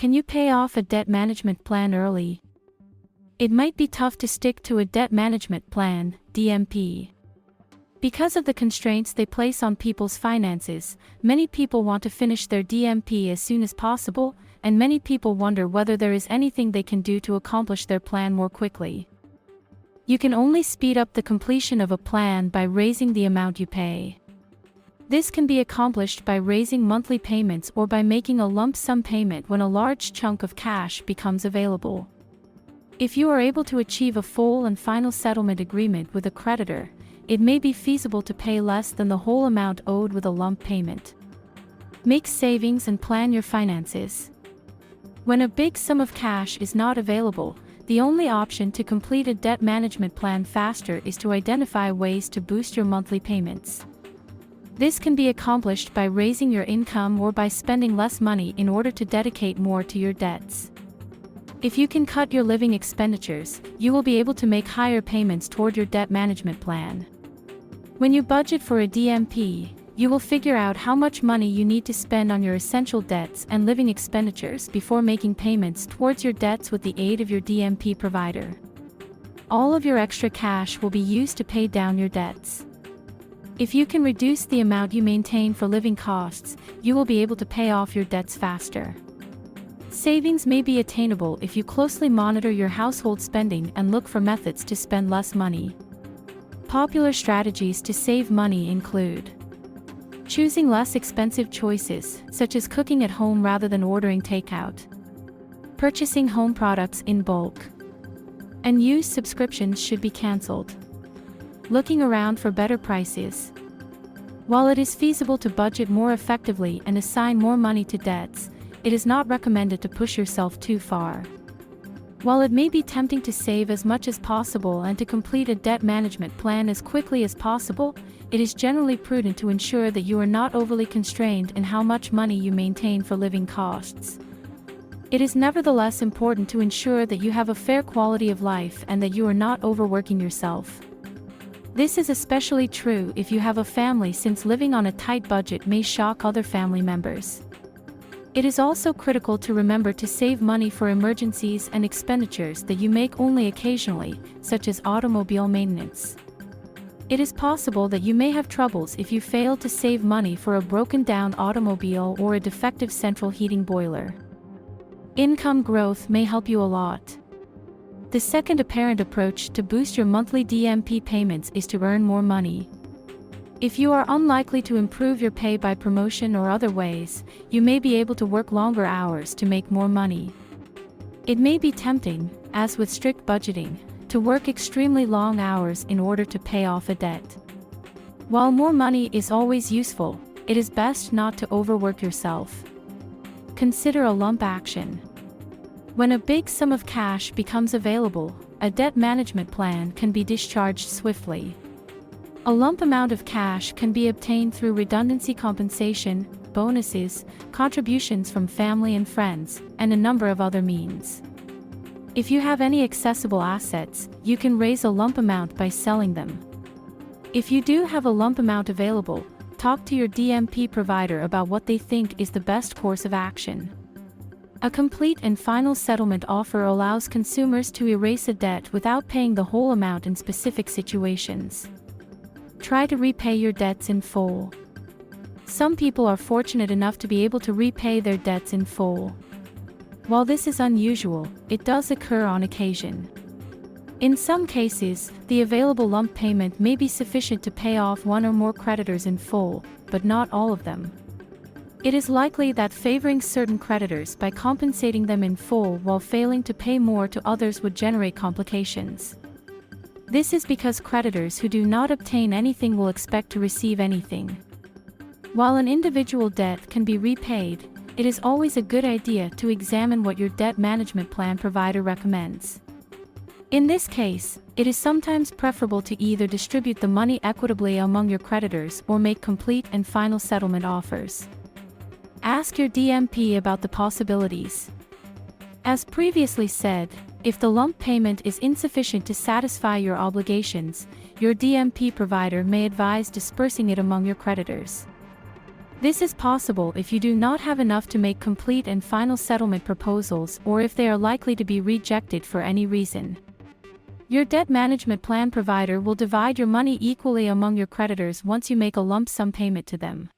Can you pay off a debt management plan early? It might be tough to stick to a debt management plan, DMP. Because of the constraints they place on people's finances, many people want to finish their DMP as soon as possible, and many people wonder whether there is anything they can do to accomplish their plan more quickly. You can only speed up the completion of a plan by raising the amount you pay. This can be accomplished by raising monthly payments or by making a lump sum payment when a large chunk of cash becomes available. If you are able to achieve a full and final settlement agreement with a creditor, it may be feasible to pay less than the whole amount owed with a lump payment. Make savings and plan your finances. When a big sum of cash is not available, the only option to complete a debt management plan faster is to identify ways to boost your monthly payments. This can be accomplished by raising your income or by spending less money in order to dedicate more to your debts. If you can cut your living expenditures, you will be able to make higher payments toward your debt management plan. When you budget for a DMP, you will figure out how much money you need to spend on your essential debts and living expenditures before making payments towards your debts with the aid of your DMP provider. All of your extra cash will be used to pay down your debts. If you can reduce the amount you maintain for living costs, you will be able to pay off your debts faster. Savings may be attainable if you closely monitor your household spending and look for methods to spend less money. Popular strategies to save money include choosing less expensive choices, such as cooking at home rather than ordering takeout, purchasing home products in bulk, and used subscriptions should be cancelled. Looking around for better prices. While it is feasible to budget more effectively and assign more money to debts, it is not recommended to push yourself too far. While it may be tempting to save as much as possible and to complete a debt management plan as quickly as possible, it is generally prudent to ensure that you are not overly constrained in how much money you maintain for living costs. It is nevertheless important to ensure that you have a fair quality of life and that you are not overworking yourself. This is especially true if you have a family, since living on a tight budget may shock other family members. It is also critical to remember to save money for emergencies and expenditures that you make only occasionally, such as automobile maintenance. It is possible that you may have troubles if you fail to save money for a broken-down automobile or a defective central heating boiler. Income growth may help you a lot. The second apparent approach to boost your monthly DMP payments is to earn more money. If you are unlikely to improve your pay by promotion or other ways, you may be able to work longer hours to make more money. It may be tempting, as with strict budgeting, to work extremely long hours in order to pay off a debt. While more money is always useful, it is best not to overwork yourself. Consider a lump action. When a big sum of cash becomes available, a debt management plan can be discharged swiftly. A lump amount of cash can be obtained through redundancy compensation, bonuses, contributions from family and friends, and a number of other means. If you have any accessible assets, you can raise a lump amount by selling them. If you do have a lump amount available, talk to your DMP provider about what they think is the best course of action. A complete and final settlement offer allows consumers to erase a debt without paying the whole amount in specific situations. Try to repay your debts in full. Some people are fortunate enough to be able to repay their debts in full. While this is unusual, it does occur on occasion. In some cases, the available lump payment may be sufficient to pay off one or more creditors in full, but not all of them. It is likely that favoring certain creditors by compensating them in full while failing to pay more to others would generate complications. This is because creditors who do not obtain anything will expect to receive anything. While an individual debt can be repaid, it is always a good idea to examine what your debt management plan provider recommends. In this case, it is sometimes preferable to either distribute the money equitably among your creditors or make complete and final settlement offers. Ask your DMP about the possibilities. As previously said, if the lump payment is insufficient to satisfy your obligations, your DMP provider may advise dispersing it among your creditors. This is possible if you do not have enough to make complete and final settlement proposals or if they are likely to be rejected for any reason. Your debt management plan provider will divide your money equally among your creditors once you make a lump sum payment to them.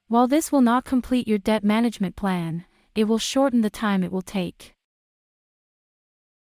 While this will not complete your debt management plan, it will shorten the time it will take.